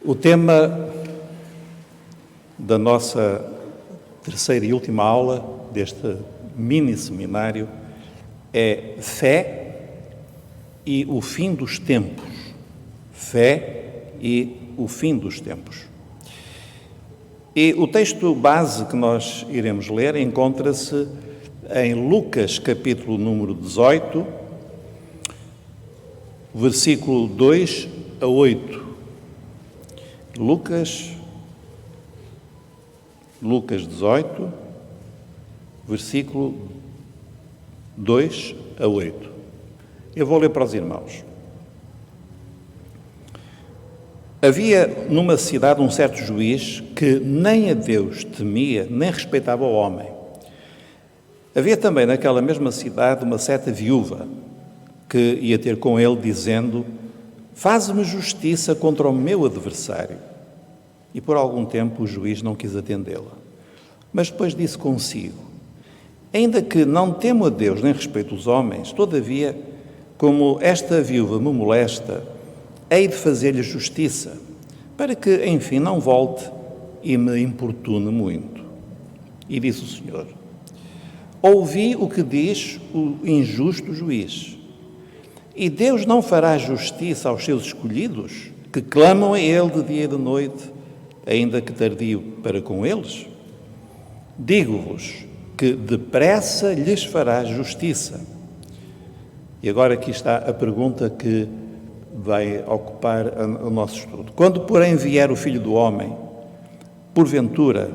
O tema da nossa terceira e última aula deste mini-seminário é fé e o fim dos tempos. Fé e o fim dos tempos. E o texto base que nós iremos ler encontra-se em Lucas, capítulo número 18, versículo 2 a 8. Lucas 18, versículo 2 a 8. Eu vou ler para os irmãos. Havia numa cidade um certo juiz que nem a Deus temia, nem respeitava o homem. Havia também naquela mesma cidade uma certa viúva que ia ter com ele dizendo: faz-me justiça contra o meu adversário. E por algum tempo o juiz não quis atendê-la. Mas depois disse consigo: ainda que não temo a Deus nem respeito os homens, todavia, como esta viúva me molesta, hei de fazer-lhe justiça, para que, enfim, não volte e me importune muito. E disse o Senhor: ouvi o que diz o injusto juiz. E Deus não fará justiça aos seus escolhidos, que clamam a Ele de dia e de noite, ainda que tardio para com eles? Digo-vos que depressa lhes fará justiça. E agora aqui está a pergunta que vai ocupar o nosso estudo. Quando, porém, vier o Filho do Homem, porventura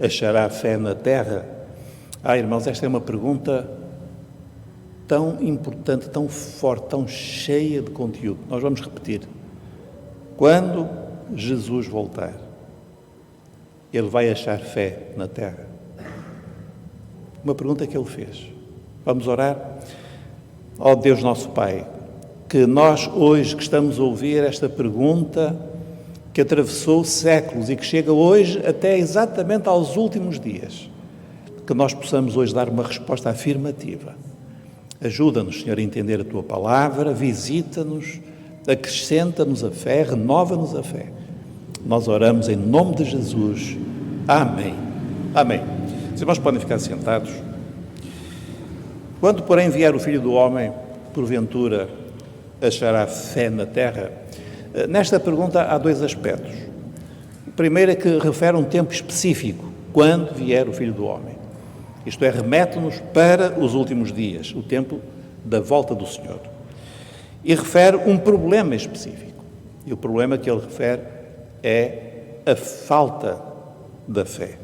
achará fé na terra? Irmãos, esta é uma pergunta tão importante, tão forte, tão cheia de conteúdo. Nós vamos repetir. Quando Jesus voltar, Ele vai achar fé na terra? Uma pergunta que Ele fez. Vamos orar? Ó Deus nosso Pai, que nós hoje que estamos a ouvir esta pergunta que atravessou séculos e que chega hoje até exatamente aos últimos dias, que nós possamos hoje dar uma resposta afirmativa. Ajuda-nos, Senhor, a entender a Tua palavra, visita-nos, acrescenta-nos a fé, renova-nos a fé. Nós oramos em nome de Jesus. Amém. Amém. Os irmãos podem ficar sentados. Quando, porém, vier o Filho do Homem, porventura achará fé na terra? Nesta pergunta há dois aspectos. O primeiro é que refere um tempo específico, quando vier o Filho do Homem. Isto é, remete-nos para os últimos dias, o tempo da volta do Senhor. E refere um problema específico. E o problema que ele refere é a falta da fé.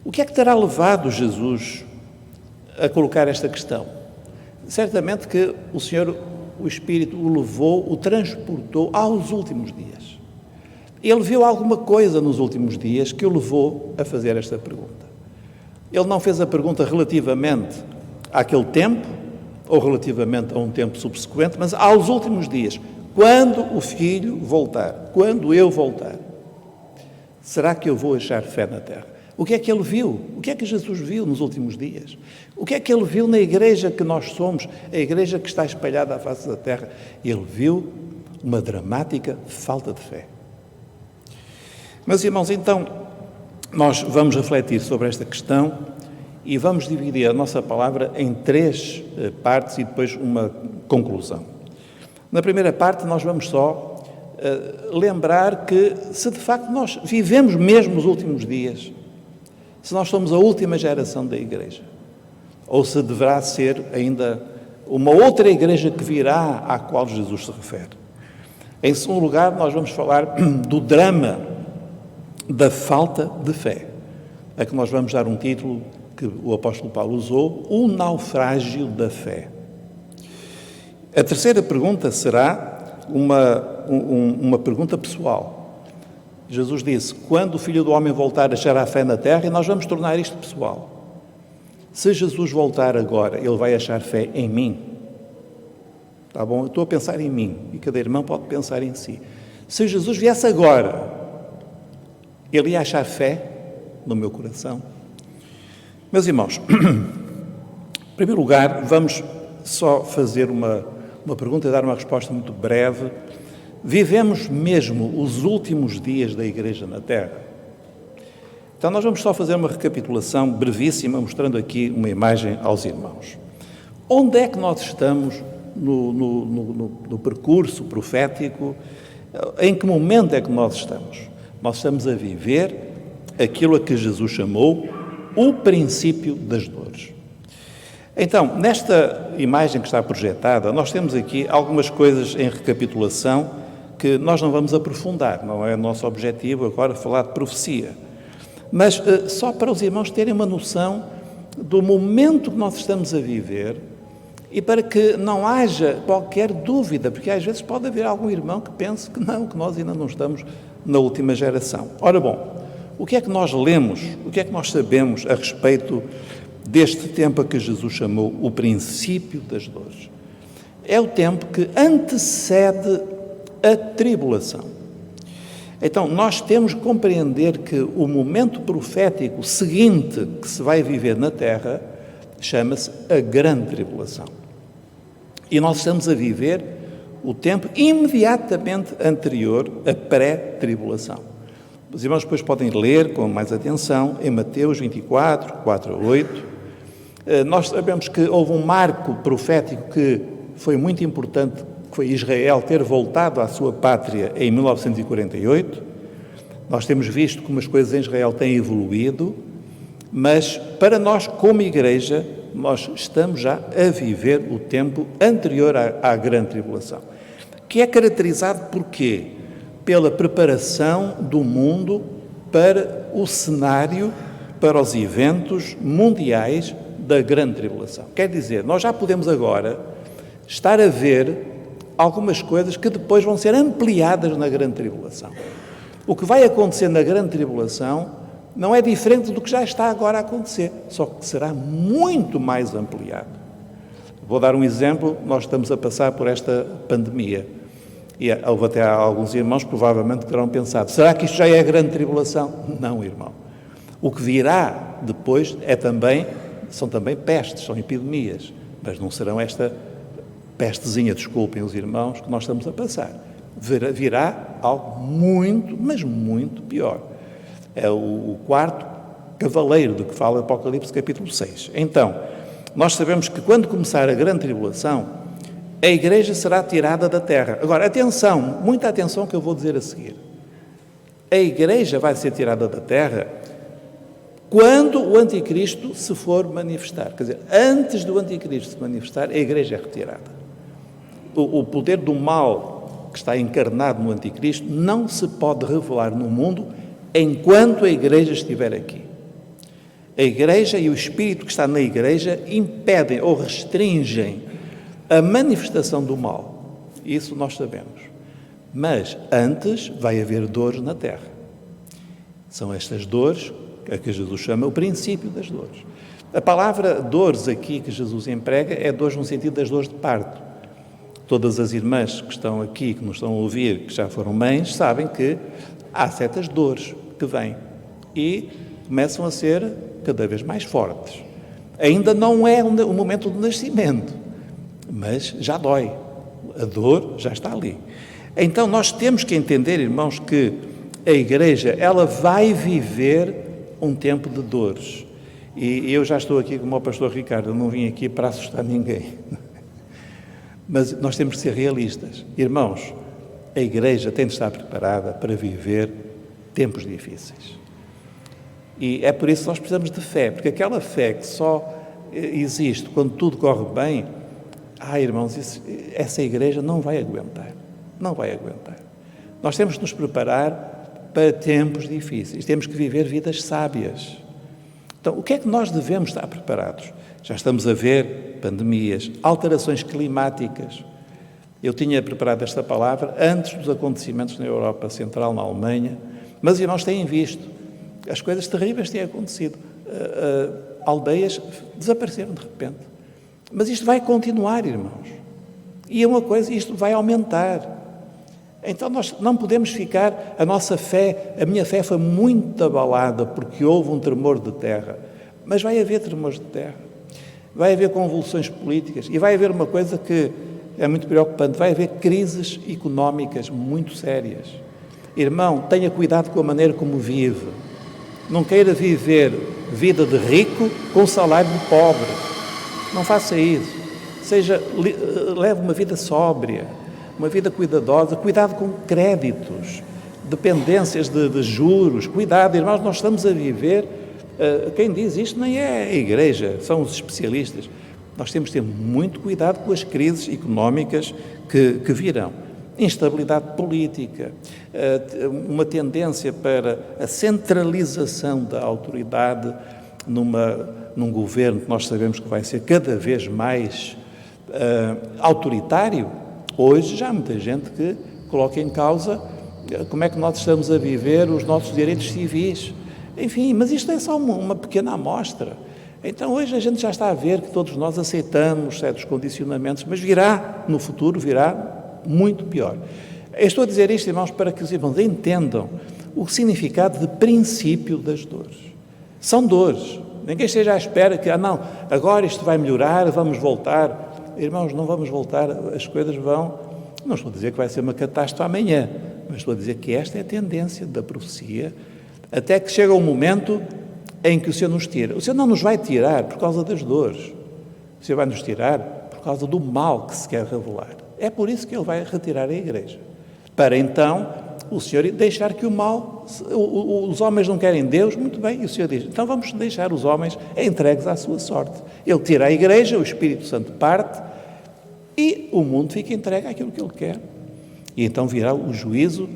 O que é que terá levado Jesus a colocar esta questão? Certamente que o Senhor, o Espírito, o levou, o transportou aos últimos dias. Ele viu alguma coisa nos últimos dias que o levou a fazer esta pergunta. Ele não fez a pergunta relativamente àquele tempo, ou relativamente a um tempo subsequente, mas aos últimos dias. Quando o Filho voltar, quando eu voltar, será que eu vou achar fé na terra? O que é que ele viu? O que é que Jesus viu nos últimos dias? O que é que ele viu na igreja que nós somos, a igreja que está espalhada à face da terra? Ele viu uma dramática falta de fé. Meus irmãos, então, nós vamos refletir sobre esta questão e vamos dividir a nossa palavra em três partes e depois uma conclusão. Na primeira parte, nós vamos só lembrar que, se de facto nós vivemos mesmo os últimos dias, se nós somos a última geração da igreja, ou se deverá ser ainda uma outra igreja que virá à qual Jesus se refere. Em segundo lugar, nós vamos falar do drama da falta de fé, a que nós vamos dar um título que o apóstolo Paulo usou: o naufrágio da fé. A terceira pergunta será uma pergunta pessoal. Jesus disse: quando o Filho do Homem voltar, achará fé na terra? E nós vamos tornar isto pessoal. Se Jesus voltar agora, Ele vai achar fé em mim? Tá bom? Eu estou a pensar em mim, e cada irmão pode pensar em si. Se Jesus viesse agora, Ele ia achar fé no meu coração? Meus irmãos, em primeiro lugar, vamos só fazer uma pergunta e dar uma resposta muito breve vivemos mesmo os últimos dias da Igreja na Terra? Então nós vamos só fazer uma recapitulação brevíssima, mostrando aqui uma imagem aos irmãos. Onde é que nós estamos no percurso profético? Em que momento é que nós estamos? Nós estamos a viver aquilo a que Jesus chamou o princípio das dores. Então, nesta imagem que está projetada, nós temos aqui algumas coisas em recapitulação que nós não vamos aprofundar, não é nosso objetivo agora falar de profecia. Mas só para os irmãos terem uma noção do momento que nós estamos a viver e para que não haja qualquer dúvida, porque às vezes pode haver algum irmão que pense que não, que nós ainda não estamos na última geração. Ora bom, o que é que nós lemos, o que é que nós sabemos a respeito deste tempo a que Jesus chamou o princípio das dores? É o tempo que antecede a tribulação. Então, nós temos que compreender que o momento profético seguinte que se vai viver na Terra chama-se a Grande Tribulação. E nós estamos a viver o tempo imediatamente anterior à pré-tribulação. Os irmãos depois podem ler com mais atenção em Mateus 24, 4 a 8. Nós sabemos que houve um marco profético que foi muito importante, que foi Israel ter voltado à sua pátria em 1948. Nós temos visto como as coisas em Israel têm evoluído, mas para nós, como Igreja, nós estamos já a viver o tempo anterior à Grande Tribulação, que é caracterizado por quê? Pela preparação do mundo para o cenário, para os eventos mundiais da Grande Tribulação. Quer dizer, nós já podemos agora estar a ver algumas coisas que depois vão ser ampliadas na Grande Tribulação. O que vai acontecer na Grande Tribulação não é diferente do que já está agora a acontecer, só que será muito mais ampliado. Vou dar um exemplo, nós estamos a passar por esta pandemia. E houve até alguns irmãos, provavelmente, que terão pensado, será que isto já é a Grande Tribulação? Não, irmão. O que virá depois são também pestes, são epidemias, mas não serão esta pestezinha, desculpem os irmãos, que nós estamos a passar. Virá algo muito, mas muito pior. É o quarto cavaleiro do que fala Apocalipse capítulo 6. Então, nós sabemos que quando começar a Grande Tribulação, a Igreja será tirada da terra. Agora, atenção, muita atenção que eu vou dizer a seguir. A Igreja vai ser tirada da terra quando o Anticristo se for manifestar. Quer dizer, antes do Anticristo se manifestar, a Igreja é retirada. O poder do mal que está encarnado no Anticristo não se pode revelar no mundo enquanto a Igreja estiver aqui. A Igreja e o Espírito que está na Igreja impedem ou restringem a manifestação do mal. Isso nós sabemos. Mas antes vai haver dores na terra. São estas dores a que Jesus chama o princípio das dores. A palavra dores aqui que Jesus emprega é dores no sentido das dores de parto. Todas as irmãs que estão aqui, que nos estão a ouvir, que já foram mães, sabem que há certas dores que vêm e começam a ser cada vez mais fortes. Ainda não é o momento do nascimento, mas já dói. A dor já está ali. Então nós temos que entender, irmãos, que a Igreja, ela vai viver um tempo de dores. E eu já estou aqui como o pastor Ricardo, eu não vim aqui para assustar ninguém. Mas nós temos que ser realistas. Irmãos, a Igreja tem de estar preparada para viver tempos difíceis. E é por isso que nós precisamos de fé, porque aquela fé que só existe quando tudo corre bem, irmãos, essa Igreja não vai aguentar. Não vai aguentar. Nós temos que nos preparar para tempos difíceis. Temos que viver vidas sábias. Então, o que é que nós devemos estar preparados? Já estamos a ver pandemias, alterações climáticas. Eu tinha preparado esta palavra antes dos acontecimentos na Europa Central, na Alemanha, mas irmãos têm visto, as coisas terríveis têm acontecido. Aldeias desapareceram de repente. Mas isto vai continuar, irmãos. E é uma coisa, isto vai aumentar. Então nós não podemos ficar, a minha fé foi muito abalada porque houve um tremor de terra. Mas vai haver tremores de terra. Vai haver convulsões políticas e vai haver uma coisa que é muito preocupante. Vai haver crises económicas muito sérias. Irmão, tenha cuidado com a maneira como vive. Não queira viver vida de rico com salário de pobre. Não faça isso. Leve uma vida sóbria, uma vida cuidadosa. Cuidado com créditos, dependências de juros. Cuidado, irmãos, nós estamos a viver... quem diz isto nem é a Igreja, são os especialistas. Nós temos de ter muito cuidado com as crises económicas que virão. Instabilidade política, uma tendência para a centralização da autoridade num governo que nós sabemos que vai ser cada vez mais autoritário. Hoje já há muita gente que coloca em causa como é que nós estamos a viver os nossos direitos civis. Enfim, mas isto é só uma pequena amostra. Então hoje a gente já está a ver que todos nós aceitamos certos condicionamentos, mas no futuro virá muito pior. Eu estou a dizer isto, irmãos, para que os irmãos entendam o significado de princípio das dores. São dores. Ninguém esteja à espera que, não, agora isto vai melhorar, vamos voltar. Irmãos, não vamos voltar, as coisas vão... Não estou a dizer que vai ser uma catástrofe amanhã, mas estou a dizer que esta é a tendência da profecia, até que chega um momento em que o Senhor nos tira. O Senhor não nos vai tirar por causa das dores. O Senhor vai nos tirar por causa do mal que se quer revelar. É por isso que Ele vai retirar a Igreja. Para então, o Senhor deixar que o mal... Os homens não querem Deus, muito bem. E o Senhor diz, então vamos deixar os homens entregues à sua sorte. Ele tira a Igreja, o Espírito Santo parte e o mundo fica entregue àquilo que Ele quer. E então virá o juízo,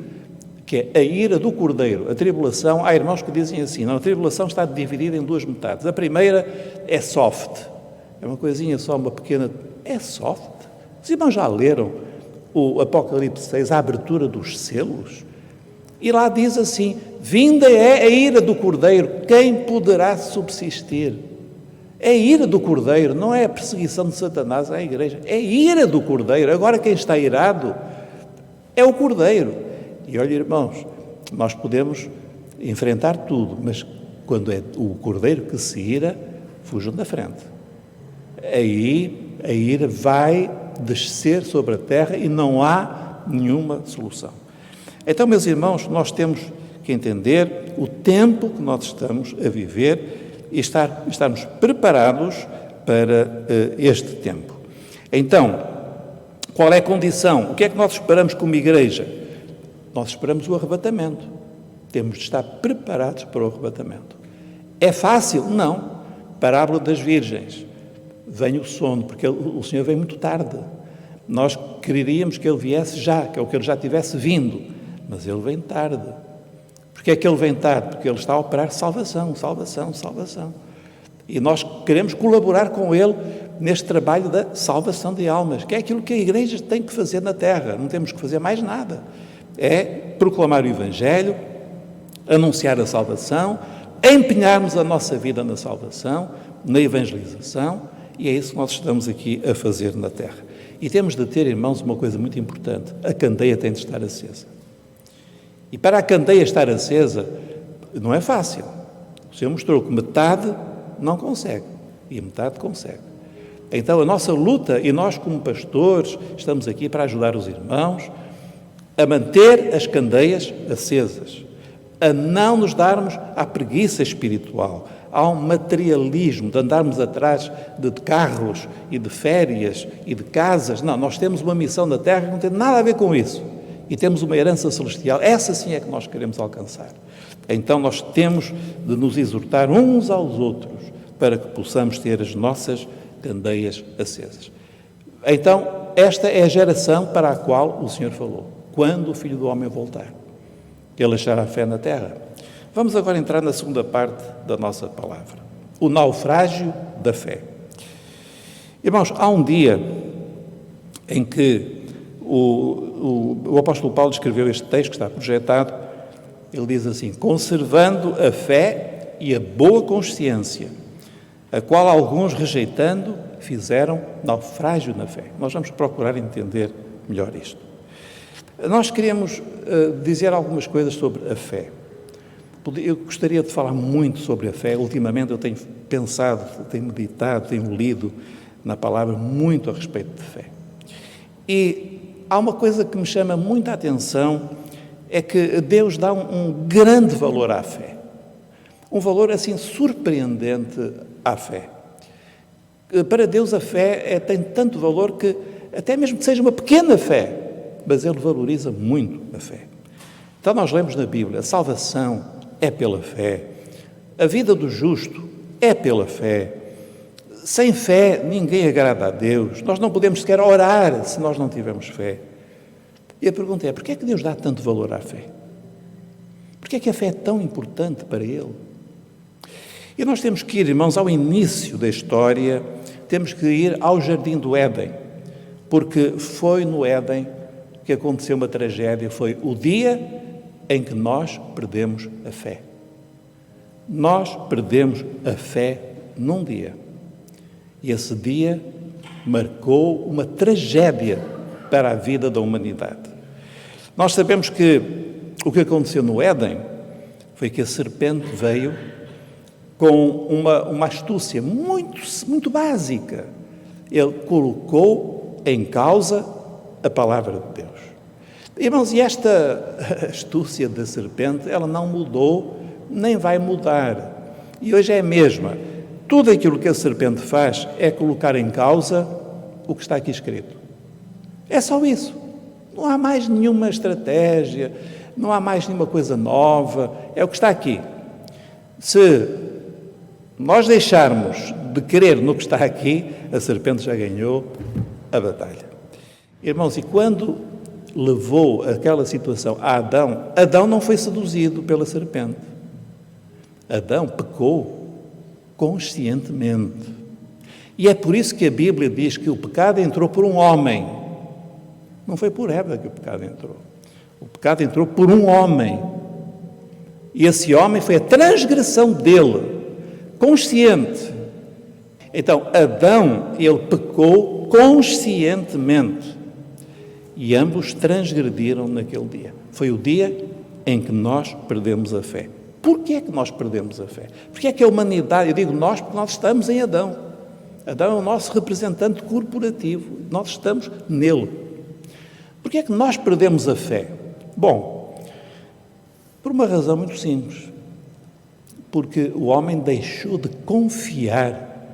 que é a ira do Cordeiro, a tribulação. Há irmãos que dizem assim, não, a tribulação está dividida em duas metades. A primeira é soft, é uma coisinha só, uma pequena... É soft? Os irmãos já leram o Apocalipse 6, a abertura dos selos? E lá diz assim, vinda é a ira do Cordeiro, quem poderá subsistir? É a ira do Cordeiro, não é a perseguição de Satanás à Igreja, é a ira do Cordeiro. Agora quem está irado é o Cordeiro. E olha, irmãos, nós podemos enfrentar tudo, mas quando é o Cordeiro que se ira, fujam da frente. Aí a ira vai descer sobre a terra e não há nenhuma solução. Então, meus irmãos, nós temos que entender o tempo que nós estamos a viver e estarmos preparados para este tempo. Então, qual é a condição? O que é que nós esperamos como Igreja? Nós esperamos o arrebatamento. Temos de estar preparados para o arrebatamento. É fácil? Não. Parábola das virgens. Vem o sono, porque o Senhor vem muito tarde. Nós queríamos que Ele viesse já, que Ele já tivesse vindo, mas Ele vem tarde. Porquê é que Ele vem tarde? Porque Ele está a operar salvação. E nós queremos colaborar com Ele neste trabalho da salvação de almas, que é aquilo que a Igreja tem que fazer na terra. Não temos que fazer mais nada. É proclamar o Evangelho, anunciar a salvação, empenharmos a nossa vida na salvação, na evangelização, e é isso que nós estamos aqui a fazer na terra. E temos de ter, irmãos, uma coisa muito importante. A candeia tem de estar acesa. E para a candeia estar acesa, não é fácil. O Senhor mostrou que metade não consegue, e metade consegue. Então, a nossa luta, e nós como pastores, estamos aqui para ajudar os irmãos a manter as candeias acesas, a não nos darmos à preguiça espiritual, ao materialismo, de andarmos atrás de carros e de férias e de casas. Não, nós temos uma missão na terra que não tem nada a ver com isso. E temos uma herança celestial. Essa sim é que nós queremos alcançar. Então nós temos de nos exortar uns aos outros para que possamos ter as nossas candeias acesas. Então, esta é a geração para a qual o Senhor falou. Quando o Filho do Homem voltar, Ele achará fé na terra. Vamos agora entrar na segunda parte da nossa palavra. O naufrágio da fé. Irmãos, há um dia em que o apóstolo Paulo escreveu este texto que está projetado. Ele diz assim, conservando a fé e a boa consciência, a qual alguns, rejeitando, fizeram naufrágio na fé. Nós vamos procurar entender melhor isto. Nós queremos dizer algumas coisas sobre a fé. Eu gostaria de falar muito sobre a fé. Ultimamente eu tenho pensado, tenho meditado, tenho lido na palavra muito a respeito de fé. E há uma coisa que me chama muita atenção, é que Deus dá um grande valor à fé. Um valor, assim, surpreendente à fé. Para Deus a fé tem tanto valor que, até mesmo que seja uma pequena fé, mas Ele valoriza muito a fé. Então nós lemos na Bíblia, a salvação é pela fé, a vida do justo é pela fé. Sem fé ninguém agrada a Deus, nós não podemos sequer orar se nós não tivermos fé. E a pergunta é, porquê é que Deus dá tanto valor à fé? Porquê é que a fé é tão importante para Ele? E nós temos que ir, irmãos, ao início da história, temos que ir ao Jardim do Éden, porque foi no Éden que aconteceu uma tragédia, foi o dia em que nós perdemos a fé. Nós perdemos a fé num dia. E esse dia marcou uma tragédia para a vida da humanidade. Nós sabemos que o que aconteceu no Éden foi que a serpente veio com uma astúcia muito básica. Ele colocou em causa a palavra de Deus. Irmãos, e esta astúcia da serpente, ela não mudou, nem vai mudar. E hoje é a mesma. Tudo aquilo que a serpente faz é colocar em causa o que está aqui escrito. É só isso. Não há mais nenhuma estratégia, não há mais nenhuma coisa nova, é o que está aqui. Se nós deixarmos de crer no que está aqui, a serpente já ganhou a batalha. Irmãos, e quando levou aquela situação a Adão, Adão não foi seduzido pela serpente. Adão pecou conscientemente. E é por isso que a Bíblia diz que o pecado entrou por um homem. Não foi por Eva que o pecado entrou. O pecado entrou por um homem. E esse homem foi a transgressão dele, consciente. Então, Adão, ele pecou conscientemente. E ambos transgrediram naquele dia. Foi o dia em que nós perdemos a fé. Porquê é que nós perdemos a fé? Porquê é que a humanidade, eu digo nós porque nós estamos em Adão. Adão é o nosso representante corporativo, nós estamos nele. Porquê é que nós perdemos a fé? Bom, por uma razão muito simples. Porque o homem deixou de confiar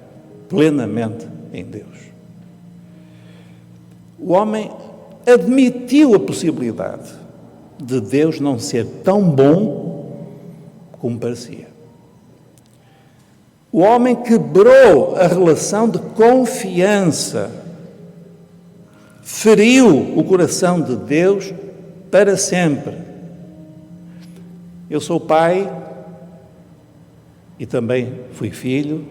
plenamente em Deus. O homem admitiu a possibilidade de Deus não ser tão bom como parecia. O homem quebrou a relação de confiança, feriu o coração de Deus para sempre. Eu sou pai e também fui filho.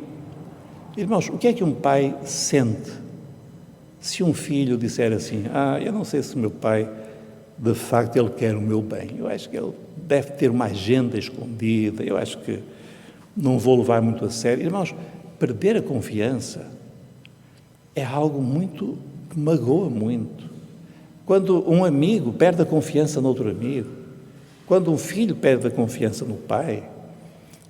Irmãos, o que é que um pai sente se um filho disser assim, eu não sei se o meu pai, de facto, ele quer o meu bem. Eu acho que ele deve ter uma agenda escondida, eu acho que não vou levar muito a sério. Irmãos, perder a confiança é algo que magoa muito. Quando um amigo perde a confiança no outro amigo, quando um filho perde a confiança no pai,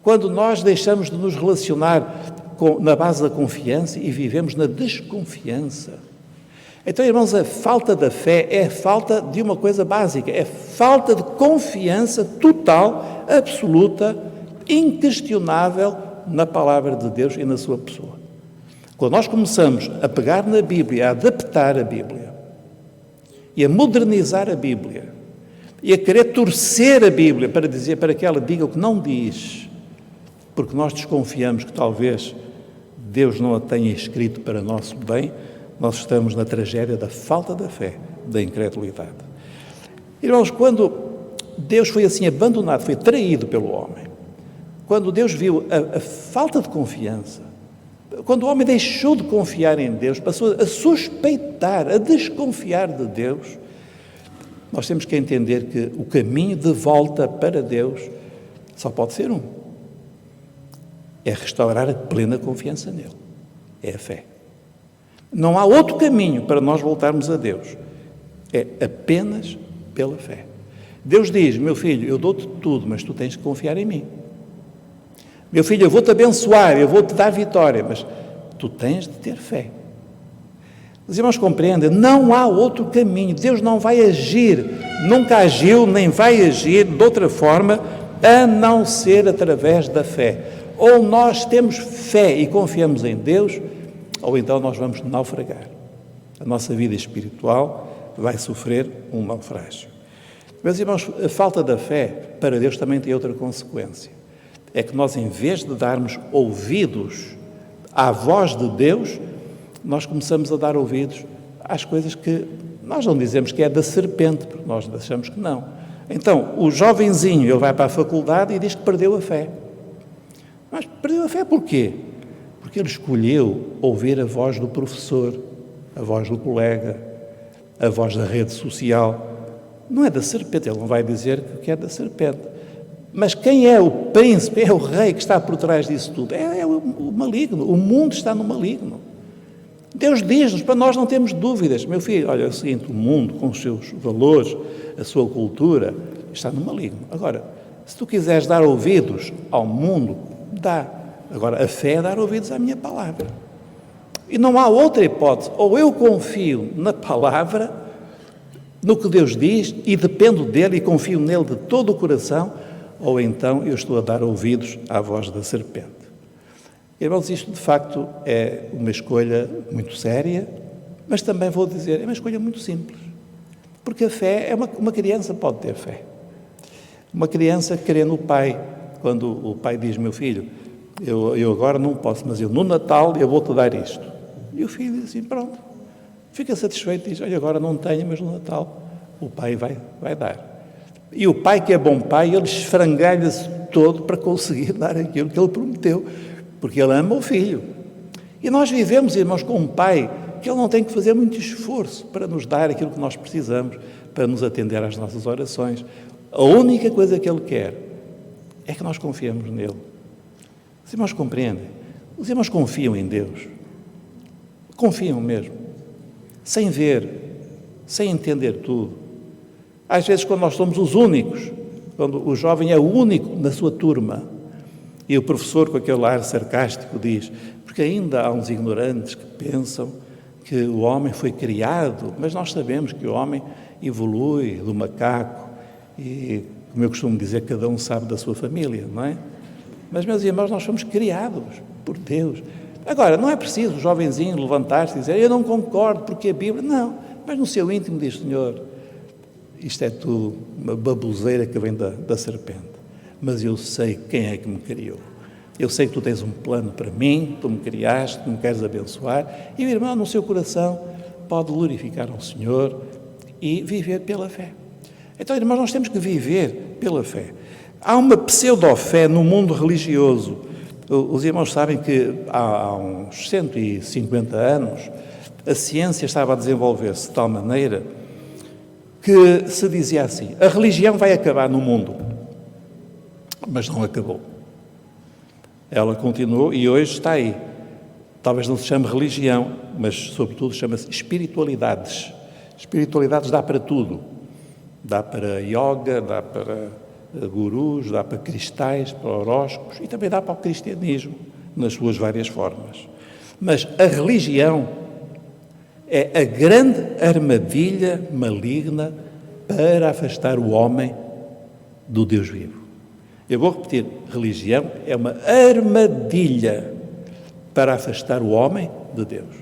quando nós deixamos de nos relacionar na base da confiança e vivemos na desconfiança. Então, irmãos, a falta da fé é a falta de uma coisa básica, é falta de confiança total, absoluta, inquestionável na palavra de Deus e na sua pessoa. Quando nós começamos a pegar na Bíblia, a adaptar a Bíblia e a modernizar a Bíblia e a querer torcer a Bíblia para que ela diga o que não diz, porque nós desconfiamos que talvez Deus não a tenha escrito para nosso bem, nós estamos na tragédia da falta da fé, da incredulidade. Irmãos, quando Deus foi assim abandonado, foi traído pelo homem, quando Deus viu a falta de confiança, quando o homem deixou de confiar em Deus, passou a suspeitar, a desconfiar de Deus, nós temos que entender que o caminho de volta para Deus só pode ser um. É restaurar a plena confiança nele. É a fé. Não há outro caminho para nós voltarmos a Deus. É apenas pela fé. Deus diz, meu filho, eu dou-te tudo, mas tu tens que confiar em mim. Meu filho, eu vou-te abençoar, eu vou-te dar vitória, mas tu tens de ter fé. Os irmãos compreendem? Não há outro caminho. Deus não vai agir, nunca agiu, nem vai agir de outra forma, a não ser através da fé. Ou nós temos fé e confiamos em Deus, ou então nós vamos naufragar. A nossa vida espiritual vai sofrer um naufrágio. Meus irmãos, a falta da fé para Deus também tem outra consequência. É que nós, em vez de darmos ouvidos à voz de Deus, nós começamos a dar ouvidos às coisas que nós não dizemos que é da serpente, porque nós achamos que não. Então, o jovenzinho, ele vai para a faculdade e diz que perdeu a fé. Mas perdeu a fé porquê? Porque ele escolheu ouvir a voz do professor, a voz do colega, a voz da rede social. Não é da serpente, ele não vai dizer que é da serpente. Mas quem é o príncipe, é o rei que está por trás disso tudo? É o maligno, o mundo está no maligno. Deus diz-nos, para nós não termos dúvidas. Meu filho, olha, é o seguinte, o mundo com os seus valores, a sua cultura, está no maligno. Agora, se tu quiseres dar ouvidos ao mundo, dá. Agora, a fé é dar ouvidos à minha palavra. E não há outra hipótese. Ou eu confio na palavra, no que Deus diz, e dependo dele e confio nele de todo o coração, ou então eu estou a dar ouvidos à voz da serpente. Irmãos, isto de facto é uma escolha muito séria, mas também vou dizer, é uma escolha muito simples. Porque a fé é uma criança pode ter fé. Uma criança querendo no pai, quando o pai diz, meu filho, eu agora não posso, mas no Natal eu vou-te dar isto. E o filho diz assim, pronto, fica satisfeito e diz, olha, agora não tenho, mas no Natal o pai vai dar. E o pai que é bom pai, ele esfrangalha-se todo para conseguir dar aquilo que ele prometeu, porque ele ama o filho. E nós vivemos, irmãos, com um pai que ele não tem que fazer muito esforço para nos dar aquilo que nós precisamos, para nos atender às nossas orações. A única coisa que ele quer é que nós confiemos nele. Os irmãos compreendem? Os irmãos confiam em Deus. Confiam mesmo. Sem ver, sem entender tudo. Às vezes, quando nós somos os únicos, quando o jovem é o único na sua turma, e o professor, com aquele ar sarcástico, diz, porque ainda há uns ignorantes que pensam que o homem foi criado, mas nós sabemos que o homem evolui do macaco, e, como eu costumo dizer, cada um sabe da sua família, não é? Mas, meus irmãos, nós fomos criados por Deus. Agora, não é preciso o jovenzinho levantar-se e dizer, eu não concordo porque a Bíblia... Não, mas no seu íntimo diz, Senhor, isto é tudo uma baboseira que vem da serpente. Mas eu sei quem é que me criou. Eu sei que tu tens um plano para mim, tu me criaste, tu me queres abençoar, e o irmão no seu coração pode glorificar ao Senhor e viver pela fé. Então, irmãos, nós temos que viver pela fé. Há uma pseudo-fé no mundo religioso. Os irmãos sabem que há uns 150 anos a ciência estava a desenvolver-se de tal maneira que se dizia assim, a religião vai acabar no mundo. Mas não acabou. Ela continuou e hoje está aí. Talvez não se chame religião, mas sobretudo chama-se espiritualidades. Espiritualidades dá para tudo. Dá para yoga, dá para gurus, dá para cristais, para horóscopos e também dá para o cristianismo, nas suas várias formas. Mas a religião é a grande armadilha maligna para afastar o homem do Deus vivo. Eu vou repetir, religião é uma armadilha para afastar o homem de Deus.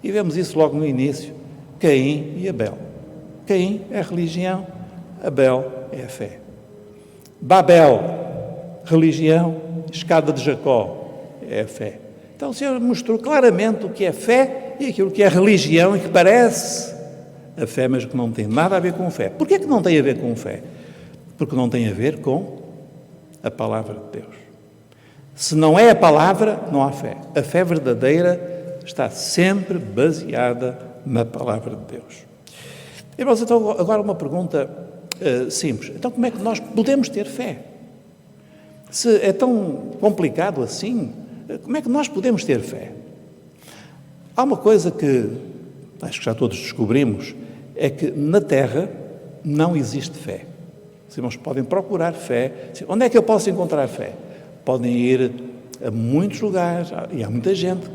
E vemos isso logo no início, Caim e Abel. Caim é a religião, Abel é a fé. Babel, religião, escada de Jacó, é a fé. Então o Senhor mostrou claramente o que é fé e aquilo que é religião e que parece a fé, mas que não tem nada a ver com fé. Porquê que não tem a ver com fé? Porque não tem a ver com a palavra de Deus. Se não é a palavra, não há fé. A fé verdadeira está sempre baseada na palavra de Deus. Irmãos, então agora uma pergunta simples. Então como é que nós podemos ter fé? Se é tão complicado assim, como é que nós podemos ter fé? Há uma coisa que acho que já todos descobrimos, é que na Terra não existe fé. Os irmãos podem procurar fé. Onde é que eu posso encontrar fé? Podem ir a muitos lugares, e há muita gente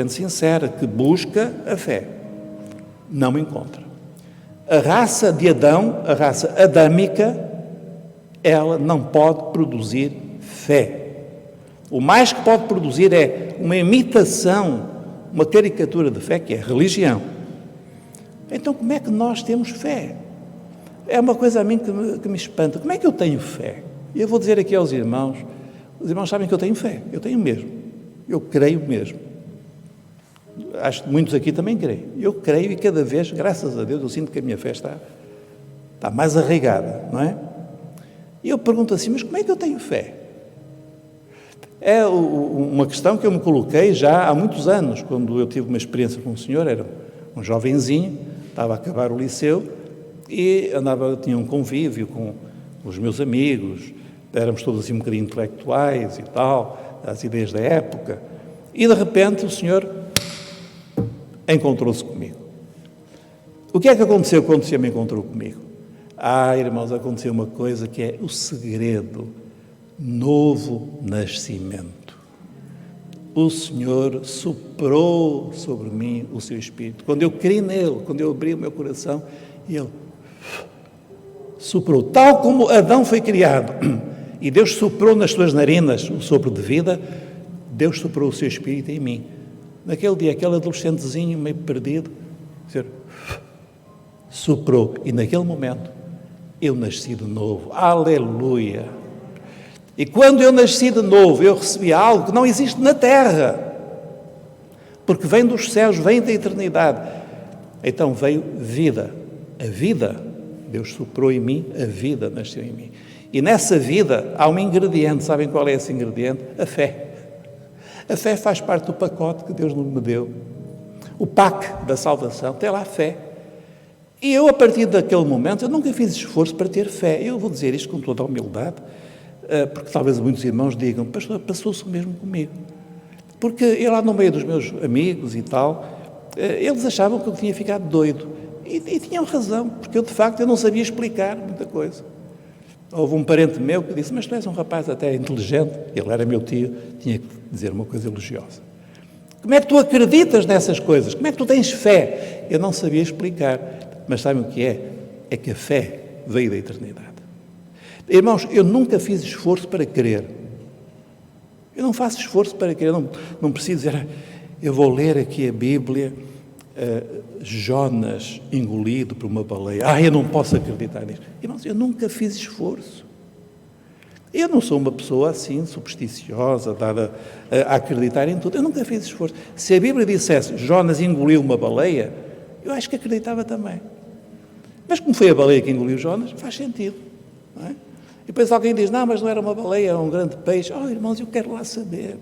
sincera, que busca a fé. não encontra. A raça de Adão, a raça adâmica, ela não pode produzir fé. O mais que pode produzir é uma imitação, uma caricatura de fé, que é religião. Então, como é que nós temos fé? É uma coisa a mim que me espanta. Como é que eu tenho fé? E eu vou dizer aqui aos irmãos, os irmãos sabem que eu tenho fé, eu tenho mesmo, eu creio mesmo. Acho que muitos aqui também creem. Eu creio e cada vez, graças a Deus, eu sinto que a minha fé está mais arraigada, não é? E eu pergunto assim, mas como é que eu tenho fé? É uma questão que eu me coloquei já há muitos anos, quando eu tive uma experiência com o Senhor, era um jovenzinho, estava a acabar o liceu e tinha um convívio com os meus amigos, éramos todos assim um bocadinho intelectuais e tal, as ideias da época, e de repente o Senhor encontrou-se comigo. O que é que aconteceu quando o Senhor me encontrou comigo? Irmãos, aconteceu uma coisa que é o segredo: novo nascimento. O Senhor soprou sobre mim o seu Espírito. Quando eu criei nele, quando eu abri o meu coração, ele soprou. Tal como Adão foi criado, e Deus soprou nas suas narinas o sopro de vida, Deus soprou o seu Espírito em mim. Naquele dia, aquele adolescentezinho meio perdido, soprou, e naquele momento eu nasci de novo. Aleluia! E quando eu nasci de novo, eu recebi algo que não existe na terra, porque vem dos céus, vem da eternidade. Então veio vida. A vida, Deus soprou em mim, a vida nasceu em mim. E nessa vida há um ingrediente, sabem qual é esse ingrediente? A fé. A fé faz parte do pacote que Deus me deu. O pack da salvação, tem lá a fé. E eu, a partir daquele momento, eu nunca fiz esforço para ter fé. Eu vou dizer isto com toda a humildade, porque talvez muitos irmãos digam, pastor, passou-se o mesmo comigo. Porque eu lá no meio dos meus amigos e tal, eles achavam que eu tinha ficado doido. E tinham razão, porque eu, de facto, eu não sabia explicar muita coisa. Houve um parente meu que disse, mas tu és um rapaz até inteligente. Ele era meu tio, tinha que dizer uma coisa elogiosa. Como é que tu acreditas nessas coisas? Como é que tu tens fé? Eu não sabia explicar, mas sabem o que é? É que a fé veio da eternidade. Irmãos, eu nunca fiz esforço para crer. Eu não faço esforço para crer, não preciso dizer, eu vou ler aqui a Bíblia, Jonas engolido por uma baleia. Eu não posso acreditar nisso. Irmãos, eu nunca fiz esforço. Eu não sou uma pessoa assim, supersticiosa, dada a acreditar em tudo. Eu nunca fiz esforço. Se a Bíblia dissesse Jonas engoliu uma baleia, eu acho que acreditava também. Mas como foi a baleia que engoliu Jonas, faz sentido, não é? E depois alguém diz, não, mas não era uma baleia, era um grande peixe. Irmãos, eu quero lá saber.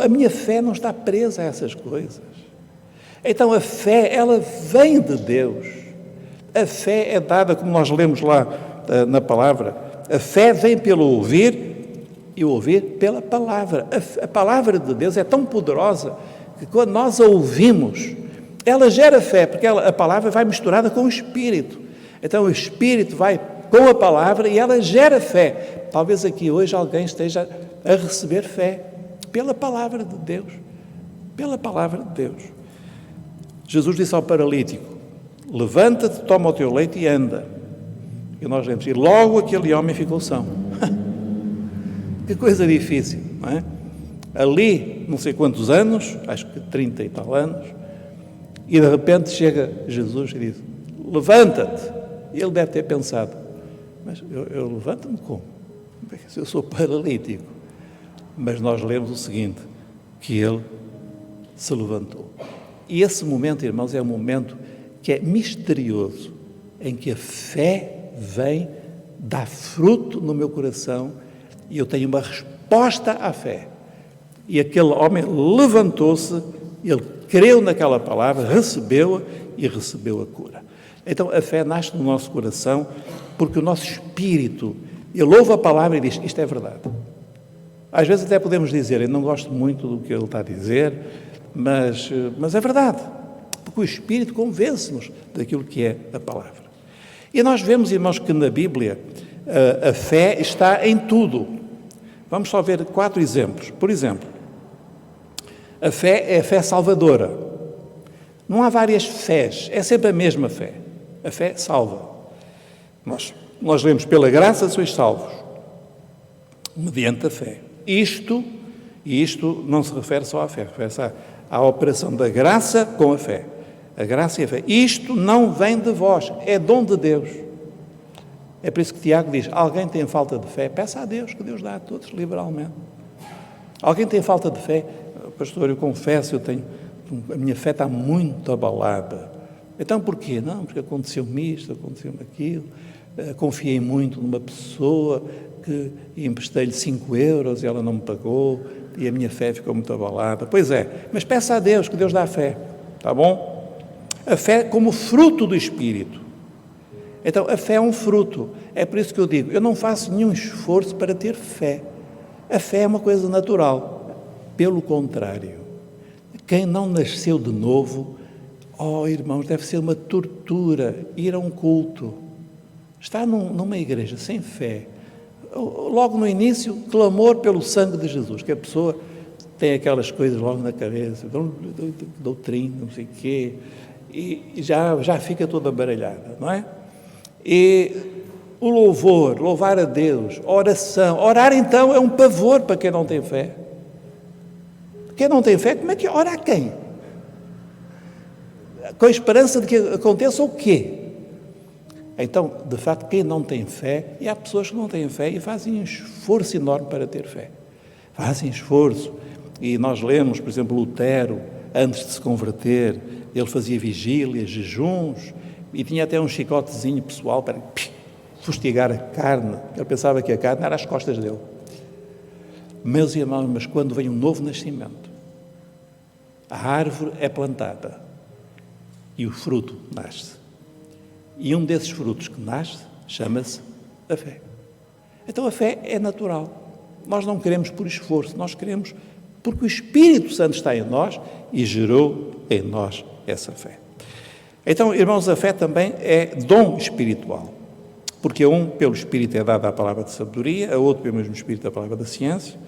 A minha fé não está presa a essas coisas. Então a fé, ela vem de Deus. A fé é dada, como nós lemos lá na palavra, a fé vem pelo ouvir e o ouvir pela palavra. A palavra de Deus é tão poderosa que quando nós a ouvimos, ela gera fé, porque a palavra vai misturada com o Espírito. Então o Espírito vai com a palavra e ela gera fé. Talvez aqui hoje alguém esteja a receber fé pela palavra de Deus. Pela palavra de Deus. Jesus disse ao paralítico, levanta-te, toma o teu leito e anda. E nós lemos, e logo aquele homem ficou são. Que coisa difícil, não é? Ali, não sei quantos anos, acho que 30 e tal anos, e de repente chega Jesus e diz, levanta-te. E ele deve ter pensado, mas eu levanto-me como? Eu sou paralítico. Mas nós lemos o seguinte, que ele se levantou. E esse momento, irmãos, é um momento que é misterioso, em que a fé vem, dá fruto no meu coração e eu tenho uma resposta à fé. E aquele homem levantou-se, ele creu naquela palavra, recebeu-a e recebeu a cura. Então a fé nasce no nosso coração porque o nosso espírito, ele ouve a palavra e diz, isto é verdade. Às vezes até podemos dizer, eu não gosto muito do que ele está a dizer, mas é verdade, porque o Espírito convence-nos daquilo que é a palavra. E nós vemos, irmãos, que na Bíblia a fé está em tudo. Vamos só ver 4 exemplos. Por exemplo, a fé é a fé salvadora. Não há várias fés, é sempre a mesma fé. A fé salva. Nós lemos, pela graça sois salvos, mediante a fé. Isto não se refere só à fé, refere-se à operação da graça com a fé. A graça e a fé. Isto não vem de vós, é dom de Deus. É por isso que Tiago diz, alguém tem falta de fé, peça a Deus, que Deus dá a todos liberalmente. Alguém tem falta de fé, pastor, eu confesso, a minha fé está muito abalada. Então porquê? Não, porque aconteceu-me isto, aconteceu-me aquilo, confiei muito numa pessoa que emprestei-lhe 5 euros e ela não me pagou e a minha fé ficou muito abalada. Pois é, mas peça a Deus, que Deus dá a fé, está bom? A fé como fruto do Espírito. Então, a fé é um fruto. É por isso que eu digo, eu não faço nenhum esforço para ter fé. A fé é uma coisa natural. Pelo contrário, quem não nasceu de novo, irmãos, deve ser uma tortura ir a um culto. Estar numa igreja sem fé, logo no início, clamor pelo sangue de Jesus, que a pessoa tem aquelas coisas logo na cabeça, doutrina, não sei o quê, e já fica toda baralhada, não é? E o louvor, louvar a Deus, oração. Orar então é um pavor para quem não tem fé. Quem não tem fé, como é que ora a quem? Com a esperança de que aconteça o quê? Então, de facto, quem não tem fé, e há pessoas que não têm fé e fazem um esforço enorme para ter fé. Fazem esforço. E nós lemos, por exemplo, Lutero, antes de se converter, ele fazia vigílias, jejuns, e tinha até um chicotezinho pessoal para fustigar a carne. Ele pensava que a carne era às costas dele. Meus irmãos, mas quando vem um novo nascimento, a árvore é plantada e o fruto nasce. E um desses frutos que nasce chama-se a fé. Então a fé é natural. Nós não queremos por esforço, nós queremos porque o Espírito Santo está em nós e gerou em nós essa fé. Então, irmãos, a fé também é dom espiritual, porque a um pelo Espírito é dada a palavra de sabedoria, a outro pelo mesmo Espírito a palavra da ciência,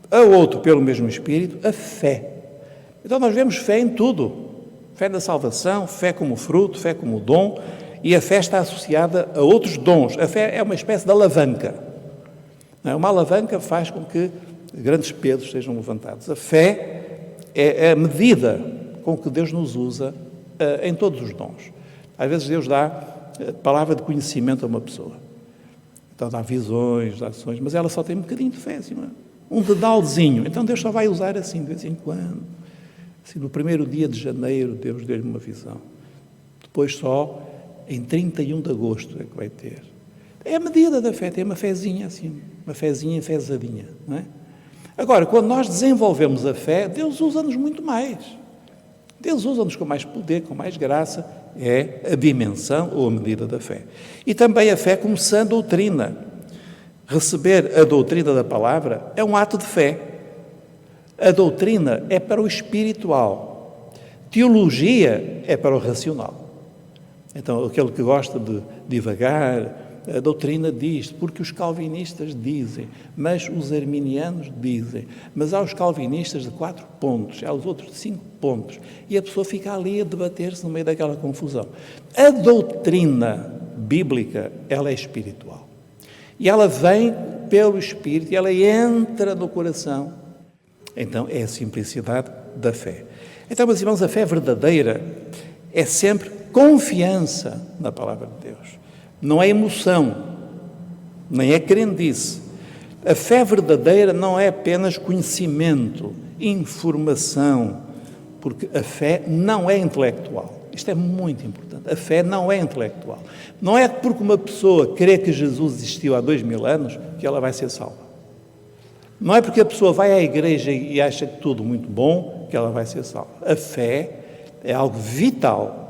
a outro pelo mesmo Espírito a fé. Então nós vemos fé em tudo, fé da salvação, fé como fruto, fé como dom, e a fé está associada a outros dons. A fé é uma espécie de alavanca. Uma alavanca faz com que grandes pesos sejam levantados. A fé é a medida com que Deus nos usa em todos os dons. Às vezes Deus dá palavra de conhecimento a uma pessoa. Então dá visões, dá ações, mas ela só tem um bocadinho de fé, assim, um dedalzinho. Então Deus só vai usar assim, de vez em quando. Assim, no primeiro dia de janeiro, Deus deu-lhe uma visão. Depois só em 31 de agosto é que vai ter. É a medida da fé, tem uma fezinha assim, uma fezinha enfezadinha, não é? Agora, quando nós desenvolvemos a fé, Deus usa-nos muito mais. Deus usa-nos com mais poder, com mais graça, é a dimensão ou a medida da fé. E também a fé como sã doutrina. Receber a doutrina da palavra é um ato de fé. A doutrina é para o espiritual. Teologia é para o racional. Então, aquele que gosta de divagar, a doutrina diz, porque os calvinistas dizem, mas os arminianos dizem, mas há os calvinistas de 4 pontos, há os outros de 5 pontos, e a pessoa fica ali a debater-se no meio daquela confusão. A doutrina bíblica, ela é espiritual. E ela vem pelo Espírito, e ela entra no coração. Então, é a simplicidade da fé. Então, meus irmãos, a fé verdadeira é sempre confiança na palavra de Deus. Não é emoção, nem é crendice. A fé verdadeira não é apenas conhecimento, informação, porque a fé não é intelectual. Isto é muito importante. A fé não é intelectual. Não é porque uma pessoa crê que Jesus existiu há 2000 anos que ela vai ser salva. Não é porque a pessoa vai à igreja e acha que tudo muito bom que ela vai ser salva. A fé é algo vital.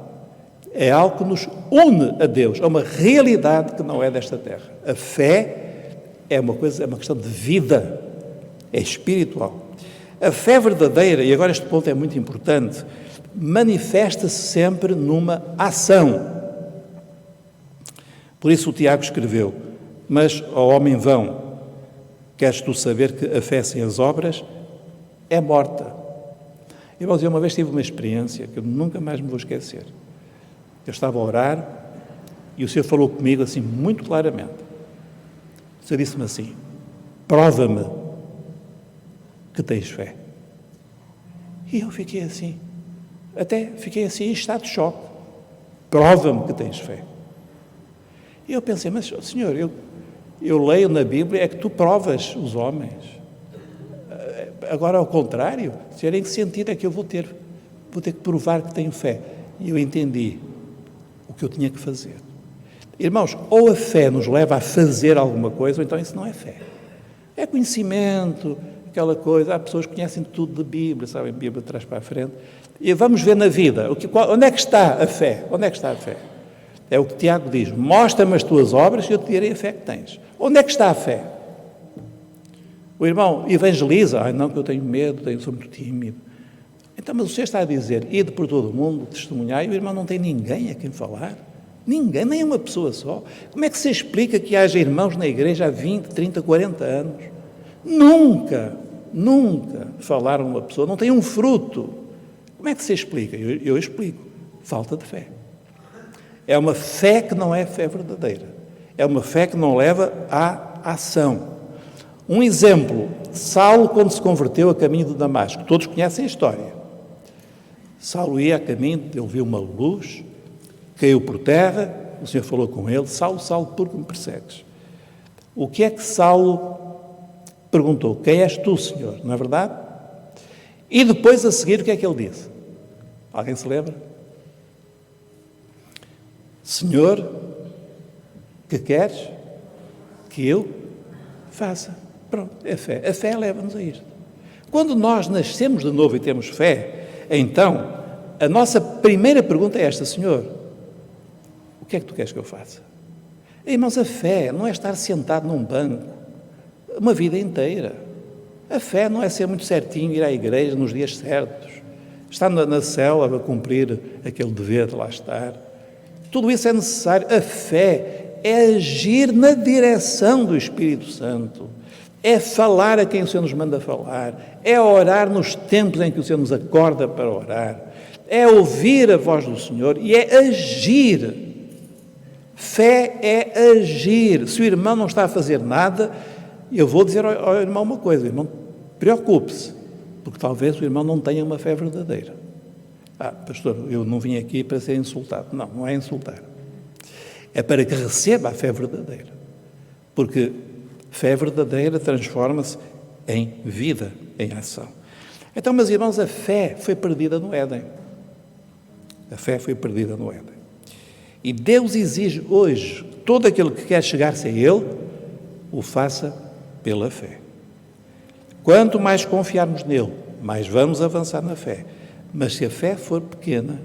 É algo que nos une a Deus, é uma realidade que não é desta terra. A fé é uma questão de vida, é espiritual. A fé verdadeira, e agora este ponto é muito importante, manifesta-se sempre numa ação. Por isso o Tiago escreveu, mas, ó homem vão, queres tu saber que a fé sem as obras é morta. Irmãos, eu uma vez tive uma experiência que eu nunca mais me vou esquecer. Eu estava a orar e o Senhor falou comigo assim, muito claramente. O Senhor disse-me assim, prova-me que tens fé. E eu fiquei assim, em estado de choque. Prova-me que tens fé. E eu pensei, mas Senhor, eu leio na Bíblia, é que tu provas os homens. Agora, ao contrário, Senhor, em que sentido é que eu vou ter que provar que tenho fé? E eu entendi o que eu tinha que fazer. Irmãos, ou a fé nos leva a fazer alguma coisa, ou então isso não é fé. É conhecimento, aquela coisa, há pessoas que conhecem tudo de Bíblia, sabem Bíblia de trás para a frente, e vamos ver na vida, onde é que está a fé? Onde é que está a fé? É o que Tiago diz, mostra-me as tuas obras e eu te direi a fé que tens. Onde é que está a fé? O irmão evangeliza, não, que eu tenho medo, sou muito tímido. Então, mas o Senhor está a dizer, ide por todo o mundo, testemunhar, e o irmão não tem ninguém a quem falar? Ninguém, nem uma pessoa só. Como é que se explica que haja irmãos na igreja há 20, 30, 40 anos? Nunca falaram uma pessoa, não tem um fruto. Como é que se explica? Eu explico. Falta de fé. É uma fé que não é fé verdadeira. É uma fé que não leva à ação. Um exemplo, Saulo, quando se converteu a caminho de Damasco, todos conhecem a história. Saulo ia a caminho, ele viu uma luz, caiu por terra, o Senhor falou com ele, Saulo, Saulo, por que me persegues? O que é que Saulo perguntou? Quem és tu, Senhor? Não é verdade? E depois, a seguir, o que é que ele disse? Alguém se lembra? Senhor, que queres que eu faça? Pronto, é fé. A fé leva-nos a isto. Quando nós nascemos de novo e temos fé, então, a nossa primeira pergunta é esta, Senhor, o que é que tu queres que eu faça? Irmãos, a fé não é estar sentado num banco uma vida inteira. A fé não é ser muito certinho, ir à igreja nos dias certos, estar na célula a cumprir aquele dever de lá estar. Tudo isso é necessário. A fé é agir na direção do Espírito Santo, é falar a quem o Senhor nos manda falar, é orar nos tempos em que o Senhor nos acorda para orar, é ouvir a voz do Senhor e é agir. Fé é agir. Se o irmão não está a fazer nada, eu vou dizer ao irmão uma coisa, o irmão, preocupe-se, porque talvez o irmão não tenha uma fé verdadeira. Pastor, eu não vim aqui para ser insultado. Não, não é insultar. É para que receba a fé verdadeira. Porque fé verdadeira transforma-se em vida, em ação. Então, meus irmãos, a fé foi perdida no Éden. A fé foi perdida no Éden. E Deus exige hoje que todo aquele que quer chegar-se a Ele, o faça pela fé. Quanto mais confiarmos nele, mais vamos avançar na fé. Mas se a fé for pequena,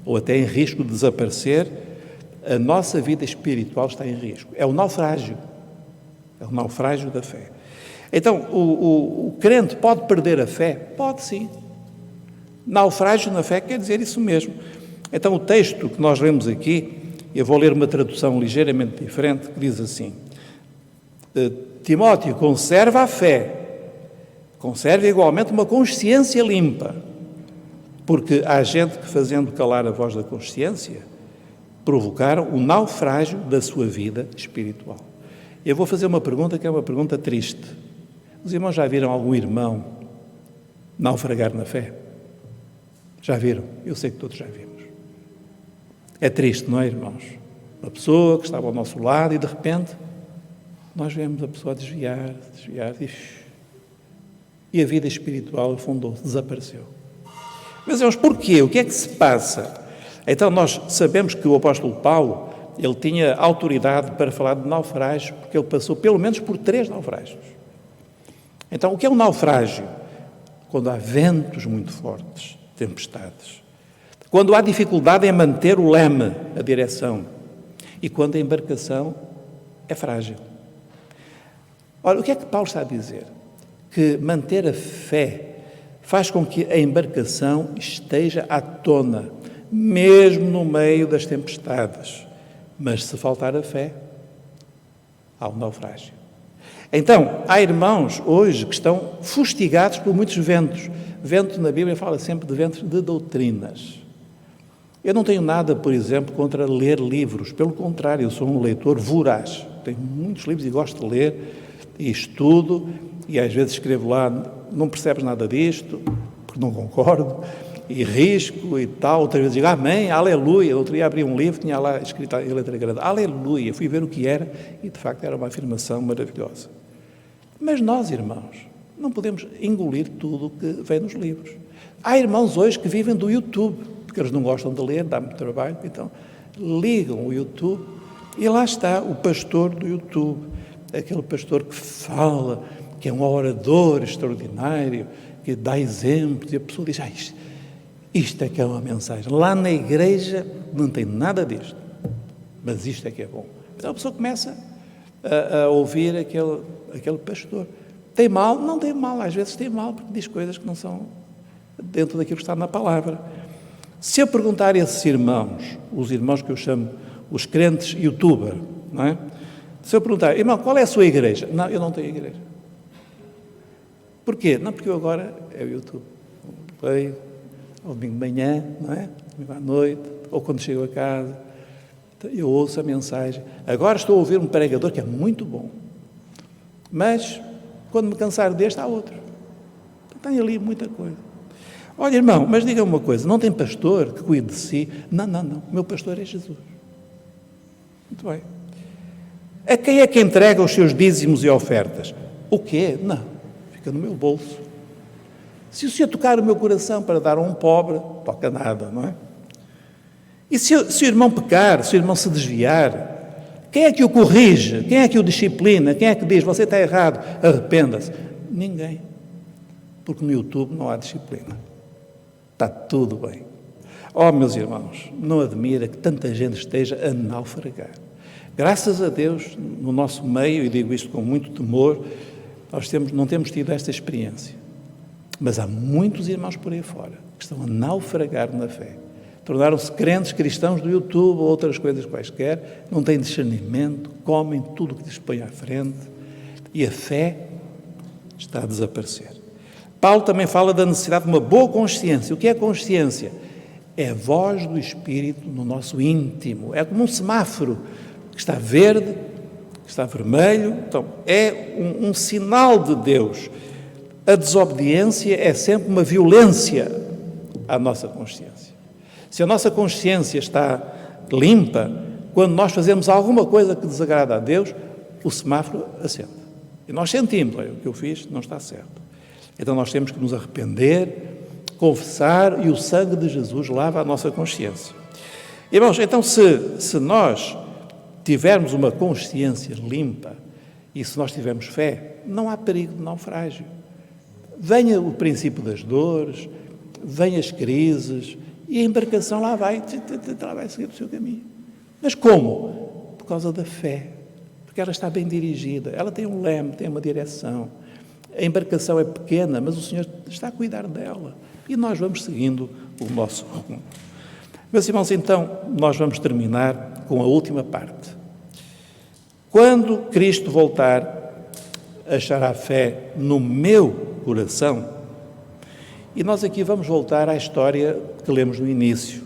ou até em risco de desaparecer, a nossa vida espiritual está em risco. É o naufrágio. É o naufrágio da fé. Então, o crente pode perder a fé? Pode sim. Naufrágio na fé quer dizer isso mesmo. Então, o texto que nós lemos aqui, eu vou ler uma tradução ligeiramente diferente, que diz assim: Timóteo, conserva a fé, conserva igualmente uma consciência limpa, porque há gente que, fazendo calar a voz da consciência, provocaram o naufrágio da sua vida espiritual. Eu vou fazer uma pergunta que é uma pergunta triste. Os irmãos já viram algum irmão naufragar na fé? Já viram? Eu sei que todos já vimos. É triste, não é, irmãos? Uma pessoa que estava ao nosso lado e, de repente, nós vemos a pessoa desviar e a vida espiritual afundou-se, desapareceu. Mas, irmãos, porquê? O que é que se passa? Então, nós sabemos que o apóstolo Paulo, ele tinha autoridade para falar de naufrágio, porque ele passou pelo menos por 3 naufrágios. Então, o que é um naufrágio? Quando há ventos muito fortes, tempestades. Quando há dificuldade em manter o leme, a direção. E quando a embarcação é frágil. Ora, o que é que Paulo está a dizer? Que manter a fé faz com que a embarcação esteja à tona, mesmo no meio das tempestades. Mas se faltar a fé, há um naufrágio. Então, há irmãos hoje que estão fustigados por muitos ventos. Vento na Bíblia fala sempre de ventos de doutrinas. Eu não tenho nada, por exemplo, contra ler livros. Pelo contrário, eu sou um leitor voraz. Tenho muitos livros e gosto de ler e estudo e às vezes escrevo lá, não percebes nada disto, porque não concordo, e risco e tal. Outras vezes digo, amém, aleluia. Outro dia abri um livro, tinha lá escrito em letra grande, aleluia. Fui ver o que era e, de facto, era uma afirmação maravilhosa. Mas nós, irmãos, não podemos engolir tudo o que vem nos livros. Há irmãos hoje que vivem do YouTube, porque eles não gostam de ler, dá muito trabalho, então ligam o YouTube e lá está o pastor do YouTube, aquele pastor que fala, que é um orador extraordinário, que dá exemplos, e a pessoa diz, isto é que é uma mensagem. Lá na igreja não tem nada disto, mas isto é que é bom. Então a pessoa começa a ouvir aquele pastor. Tem mal? Não tem mal, às vezes tem mal, porque diz coisas que não são dentro daquilo que está na palavra. Se eu perguntar a esses irmãos, os irmãos que eu chamo os crentes youtuber, não é? Se eu perguntar, irmão, qual é a sua igreja? Não, eu não tenho igreja. Porquê? Não, porque eu agora é o YouTube. Leio ao domingo de manhã, não é? Domingo à noite, ou quando chego a casa, eu ouço a mensagem. Agora estou a ouvir um pregador que é muito bom, mas quando me cansar deste, há outro. Então, tem ali muita coisa. Olha, irmão, mas diga-me uma coisa, não tem pastor que cuide de si? Não, o meu pastor é Jesus. Muito bem. A quem é que entrega os seus dízimos e ofertas? O quê? Não, fica no meu bolso. Se o Senhor tocar o meu coração para dar a um pobre, toca nada, não é? E se o irmão pecar, se o irmão se desviar, quem é que o corrige? Quem é que o disciplina? Quem é que diz, você está errado, arrependa-se? Ninguém. Porque no YouTube não há disciplina. Está tudo bem. Oh, meus irmãos, não admira que tanta gente esteja a naufragar. Graças a Deus, no nosso meio, e digo isto com muito temor, nós não temos tido esta experiência. Mas há muitos irmãos por aí fora que estão a naufragar na fé. Tornaram-se crentes cristãos do YouTube ou outras coisas quaisquer, não têm discernimento, comem tudo o que lhes põe à frente e a fé está a desaparecer. Paulo também fala da necessidade de uma boa consciência. O que é consciência? É a voz do Espírito no nosso íntimo. É como um semáforo que está verde, que está vermelho. Então, é um sinal de Deus. A desobediência é sempre uma violência à nossa consciência. Se a nossa consciência está limpa, quando nós fazemos alguma coisa que desagrada a Deus, o semáforo acende. E nós sentimos, o que eu fiz não está certo. Então nós temos que nos arrepender, confessar, e o sangue de Jesus lava a nossa consciência. Irmãos, então se nós tivermos uma consciência limpa, e se nós tivermos fé, não há perigo de naufrágio. Venha o princípio das dores, venham as crises, e a embarcação lá vai seguir o seu caminho. Mas como? Por causa da fé, porque ela está bem dirigida, ela tem um leme, tem uma direção. A embarcação é pequena, mas o Senhor está a cuidar dela. E nós vamos seguindo o nosso rumo. Meus irmãos, então, nós vamos terminar com a última parte. Quando Cristo voltar, achará fé no meu coração? E nós aqui vamos voltar à história que lemos no início.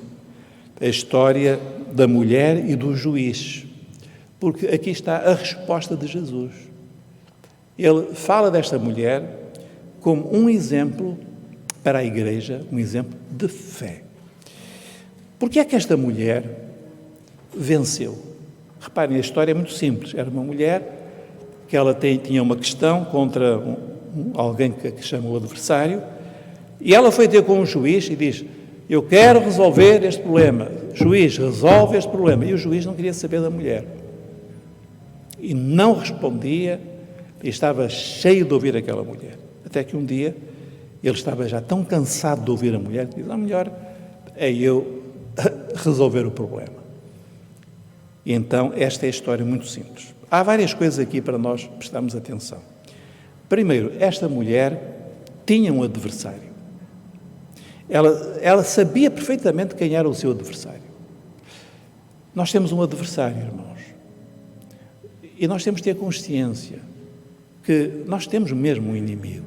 A história da mulher e do juiz. Porque aqui está a resposta de Jesus. Ele fala desta mulher como um exemplo para a igreja, um exemplo de fé. Porque é que esta mulher venceu? Reparem, a história é muito simples. Era uma mulher que ela tinha uma questão contra alguém que chama o adversário, e ela foi ter com um juiz e diz, eu quero resolver este problema. Juiz, resolve este problema. E o juiz não queria saber da mulher. E não respondia, e estava cheio de ouvir aquela mulher. Até que um dia, ele estava já tão cansado de ouvir a mulher, que diz, melhor é eu resolver o problema. E então, esta é a história muito simples. Há várias coisas aqui para nós prestarmos atenção. Primeiro, esta mulher tinha um adversário. Ela sabia perfeitamente quem era o seu adversário. Nós temos um adversário, irmãos. E nós temos de ter consciência que nós temos mesmo um inimigo.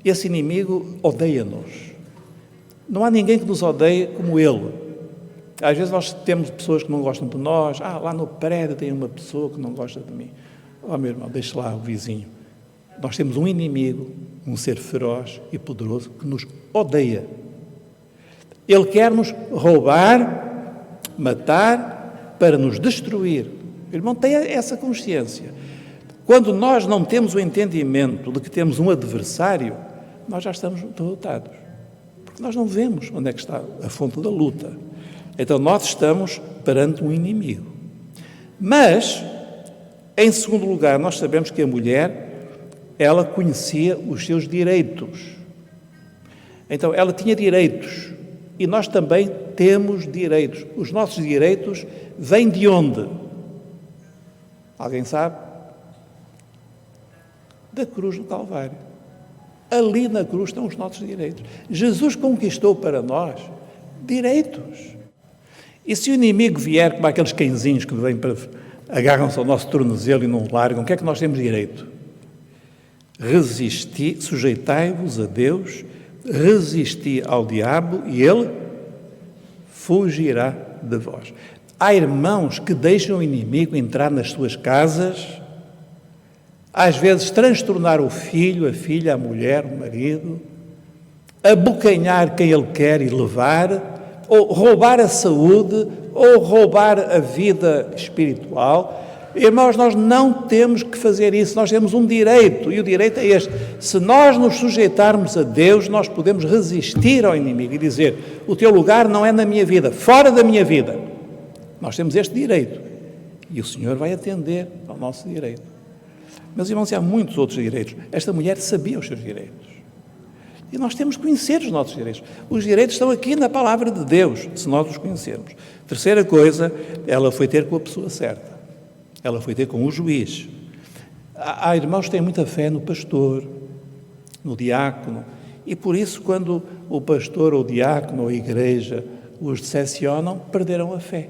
Esse inimigo odeia-nos. Não há ninguém que nos odeie como ele. Às vezes nós temos pessoas que não gostam de nós. Lá no prédio tem uma pessoa que não gosta de mim. Meu irmão, deixa lá o vizinho. Nós temos um inimigo, um ser feroz e poderoso que nos odeia. Ele quer nos roubar, matar, para nos destruir. O irmão, tenha essa consciência. Quando nós não temos o entendimento de que temos um adversário, nós já estamos derrotados. Porque nós não vemos onde é que está a fonte da luta. Então nós estamos perante um inimigo. Mas, em segundo lugar, nós sabemos que a mulher, ela conhecia os seus direitos. Então ela tinha direitos. E nós também temos direitos. Os nossos direitos vêm de onde? Alguém sabe? Da cruz do Calvário. Ali na cruz estão os nossos direitos. Jesus conquistou para nós direitos. E se o inimigo vier como aqueles cãezinhos que vêm para agarram-se ao nosso tornozelo e não largam, o que é que nós temos direito? Resisti, sujeitai-vos a Deus, resisti ao diabo e ele fugirá de vós. Há irmãos que deixam o inimigo entrar nas suas casas, às vezes transtornar o filho, a filha, a mulher, o marido, abocanhar quem ele quer e levar, ou roubar a saúde, ou roubar a vida espiritual. Irmãos, nós não temos que fazer isso, nós temos um direito, e o direito é este. Se nós nos sujeitarmos a Deus, nós podemos resistir ao inimigo e dizer, o teu lugar não é na minha vida, fora da minha vida. Nós temos este direito, e o Senhor vai atender ao nosso direito. Meus irmãos, há muitos outros direitos. Esta mulher sabia os seus direitos. E nós temos que conhecer os nossos direitos. Os direitos estão aqui na palavra de Deus, se nós os conhecermos. Terceira coisa, ela foi ter com a pessoa certa. Ela foi ter com o juiz. Há irmãos que têm muita fé no pastor, no diácono, e por isso, quando o pastor ou o diácono ou a igreja os decepcionam, perderam a fé.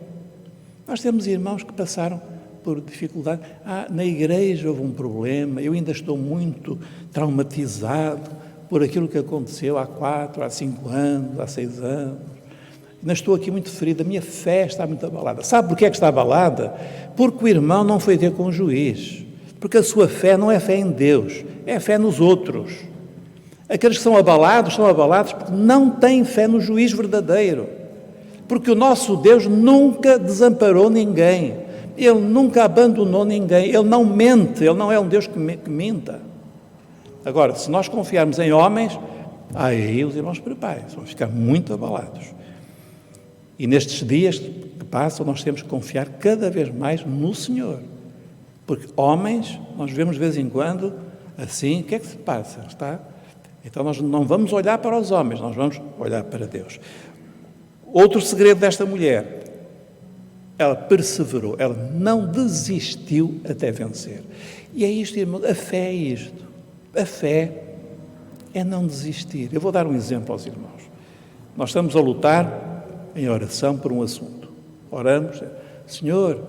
Nós temos irmãos que passaram por dificuldade. Na igreja houve um problema, eu ainda estou muito traumatizado por aquilo que aconteceu há 4, há 5 anos, há 6 anos. Ainda estou aqui muito ferido, a minha fé está muito abalada. Sabe por que é que está abalada? Porque o irmão não foi ter com o juiz. Porque a sua fé não é fé em Deus, é fé nos outros. Aqueles que são abalados porque não têm fé no juiz verdadeiro. Porque o nosso Deus nunca desamparou ninguém. Ele nunca abandonou ninguém. Ele não mente, Ele não é um Deus que minta. Agora, se nós confiarmos em homens, aí os irmãos preparem-se, vão ficar muito abalados. E nestes dias que passam, nós temos que confiar cada vez mais no Senhor. Porque homens, nós vemos de vez em quando, assim, o que é que se passa? Então nós não vamos olhar para os homens, nós vamos olhar para Deus. Outro segredo desta mulher, ela perseverou, ela não desistiu até vencer. E é isto, irmão, a fé é isto. A fé é não desistir. Eu vou dar um exemplo aos irmãos. Nós estamos a lutar em oração por um assunto. Oramos, Senhor,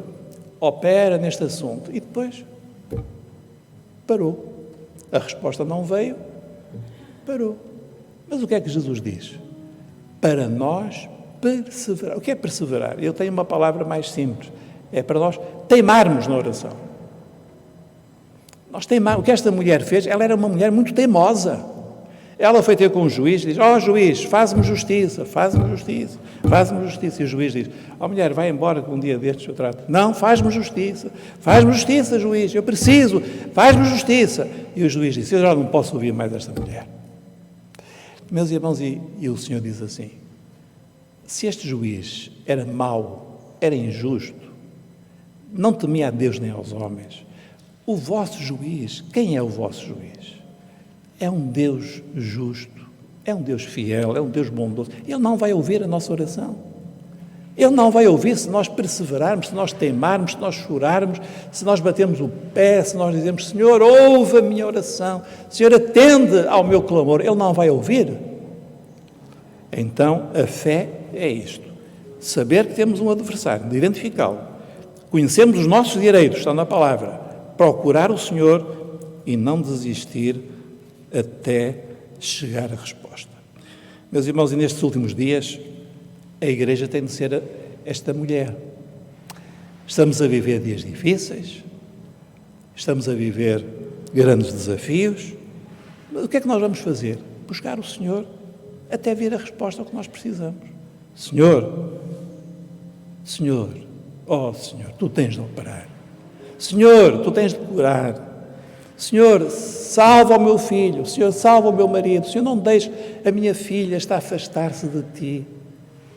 opera neste assunto. E depois parou. A resposta não veio, parou. Mas o que é que Jesus diz? Para nós perseverar. O que é perseverar? Eu tenho uma palavra mais simples. É para nós teimarmos na oração. O que esta mulher fez, ela era uma mulher muito teimosa. Ela foi ter com o juiz e diz, juiz, faz-me justiça, faz-me justiça, faz-me justiça. E o juiz diz, mulher, vai embora que um dia destes eu trato. Não, faz-me justiça, juiz, eu preciso, faz-me justiça. E o juiz diz, eu já não posso ouvir mais esta mulher. Meus irmãos, e o Senhor diz assim, se este juiz era mau, era injusto, não temia a Deus nem aos homens, o vosso juiz, quem é o vosso juiz? É um Deus justo, é um Deus fiel, é um Deus bondoso. Ele não vai ouvir a nossa oração. Ele não vai ouvir se nós perseverarmos, se nós teimarmos, se nós chorarmos, se nós batemos o pé, se nós dizemos, Senhor, ouve a minha oração, Senhor, atende ao meu clamor. Ele não vai ouvir. Então, a fé é isto. Saber que temos um adversário, de identificá-lo. Conhecemos os nossos direitos, estão na palavra. Procurar o Senhor e não desistir até chegar a resposta. Meus irmãos, e nestes últimos dias, a Igreja tem de ser esta mulher. Estamos a viver dias difíceis, estamos a viver grandes desafios, mas o que é que nós vamos fazer? Buscar o Senhor até vir a resposta ao que nós precisamos. Senhor, ó Senhor, Tu tens de operar. Senhor, Tu tens de curar. Senhor, salva o meu filho. Senhor, salva o meu marido. Senhor, não deixe a minha filha estar a afastar-se de Ti.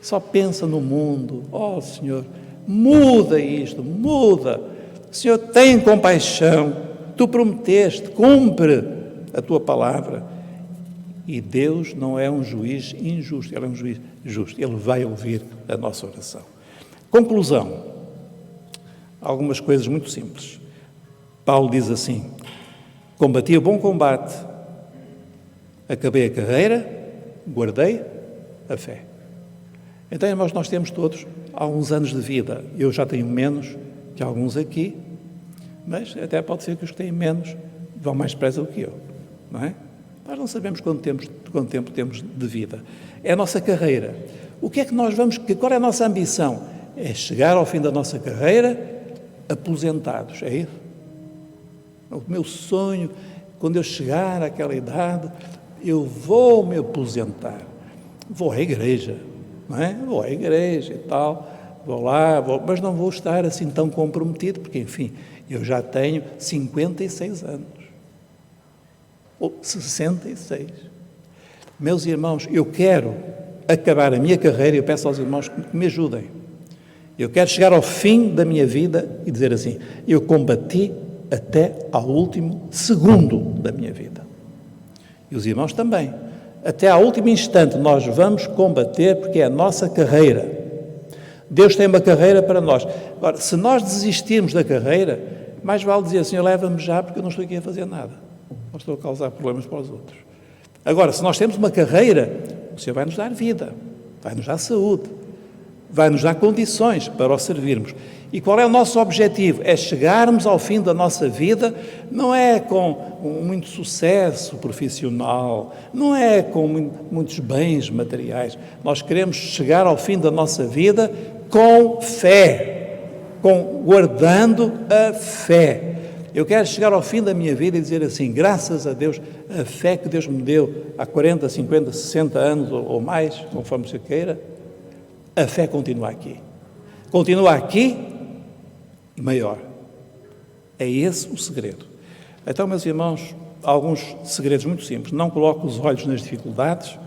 Só pensa no mundo. Ó Senhor, muda isto, muda. Senhor, tem compaixão. Tu prometeste, cumpre a Tua palavra. E Deus não é um juiz injusto, Ele é um juiz justo. Ele vai ouvir a nossa oração. Conclusão. Algumas coisas muito simples. Paulo diz assim: combati o bom combate, acabei a carreira, guardei a fé. Então, irmãos, nós temos todos alguns anos de vida. Eu já tenho menos que alguns aqui, mas até pode ser que os que têm menos vão mais depressa do que eu, não é? Nós não sabemos quanto tempo temos de vida. É a nossa carreira. O que é que nós vamos... Qual é a nossa ambição? É chegar ao fim da nossa carreira aposentados, é isso? O meu sonho, quando eu chegar àquela idade, eu vou me aposentar. Vou à igreja, não é? Vou à igreja e tal, vou lá, mas não vou estar assim tão comprometido, porque, enfim, eu já tenho 56 anos. Ou 66. Meus irmãos, eu quero acabar a minha carreira e eu peço aos irmãos que me ajudem. Eu quero chegar ao fim da minha vida e dizer assim: eu combati até ao último segundo da minha vida. E os irmãos também. Até ao último instante nós vamos combater, porque é a nossa carreira. Deus tem uma carreira para nós. Agora, se nós desistirmos da carreira, mais vale dizer: Senhor, leva-me já, porque eu não estou aqui a fazer nada. Não estou a causar problemas para os outros. Agora, se nós temos uma carreira, o Senhor vai nos dar vida, vai nos dar saúde, vai nos dar condições para o servirmos. E qual é o nosso objetivo? É chegarmos ao fim da nossa vida, não é com muito sucesso profissional, não é com muitos bens materiais. Nós queremos chegar ao fim da nossa vida com fé, guardando a fé. Eu quero chegar ao fim da minha vida e dizer assim: graças a Deus, a fé que Deus me deu há 40, 50, 60 anos ou mais, conforme você queira, a fé continua aqui. Continua aqui e maior. É esse o segredo. Então, meus irmãos, alguns segredos muito simples. Não coloque os olhos nas dificuldades,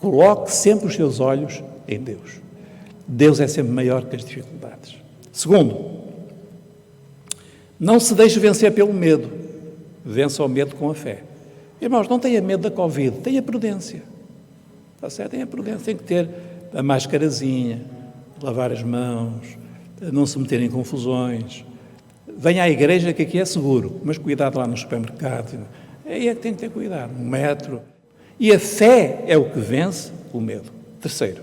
coloque sempre os seus olhos em Deus. Deus é sempre maior que as dificuldades. Segundo, não se deixe vencer pelo medo. Vença o medo com a fé. Irmãos, não tenha medo da Covid, tenha prudência. Está certo? Tenha prudência, tem que ter a máscarazinha, lavar as mãos, não se meter em confusões. Venha à igreja, que aqui é seguro, mas cuidado lá no supermercado. Aí é que tem que ter cuidado, no metro. E a fé é o que vence o medo. Terceiro,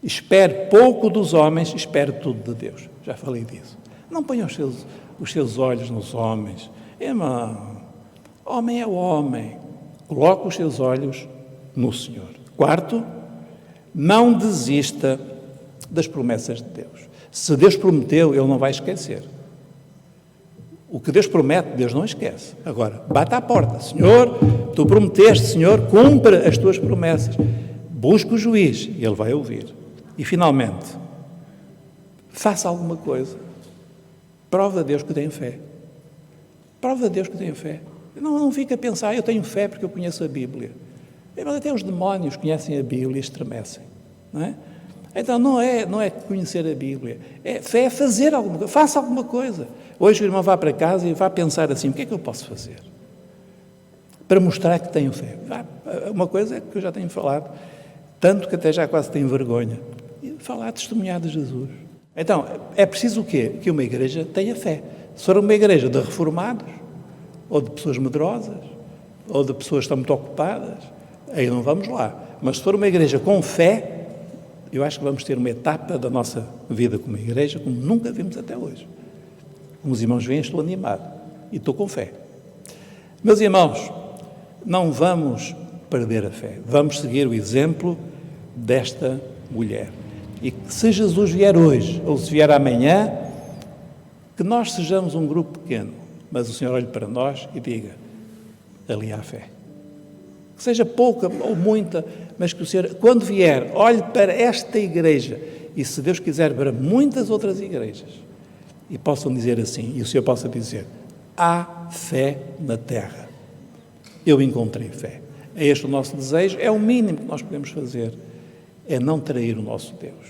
espere pouco dos homens, espere tudo de Deus. Já falei disso. Não ponha os seus olhos nos homens. Irmão, homem é o homem. Coloque os seus olhos no Senhor. Quarto, não desista das promessas de Deus. Se Deus prometeu, Ele não vai esquecer. O que Deus promete, Deus não esquece. Agora, bata à porta. Senhor, Tu prometeste, Senhor, cumpre as Tuas promessas. Busca o juiz e Ele vai ouvir. E, finalmente, faça alguma coisa. Prova a Deus que tem fé. Prova a Deus que tem fé. Não fica a pensar: eu tenho fé porque eu conheço a Bíblia. Mas até os demónios conhecem a Bíblia e estremecem, não é? Então não é conhecer a Bíblia. Fé é fazer alguma coisa. Faça alguma coisa. Hoje o irmão vá para casa e vá pensar assim: o que é que eu posso fazer para mostrar que tenho fé? Uma coisa é que eu já tenho falado, tanto que até já quase tenho vergonha. Falar, testemunhar de Jesus. Então, é preciso o quê? Que uma igreja tenha fé. Se for uma igreja de reformados, ou de pessoas medrosas, ou de pessoas que estão muito ocupadas, aí não vamos lá. Mas se for uma igreja com fé, eu acho que vamos ter uma etapa da nossa vida como igreja como nunca vimos até hoje. Como os irmãos veem, estou animado e estou com fé. Meus irmãos, não vamos perder a fé, vamos seguir o exemplo desta mulher. E que se Jesus vier hoje, ou se vier amanhã, que nós sejamos um grupo pequeno, mas o Senhor olhe para nós e diga, ali há fé. Que seja pouca ou muita, mas que o Senhor, quando vier, olhe para esta igreja e, se Deus quiser, para muitas outras igrejas e possam dizer assim, e o Senhor possa dizer, há fé na terra. Eu encontrei fé. É este o nosso desejo, é o mínimo que nós podemos fazer, é não trair o nosso Deus,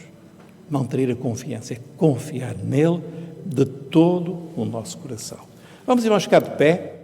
não trair a confiança, é confiar nele de todo o nosso coração. Vamos, irmãos, ficar de pé.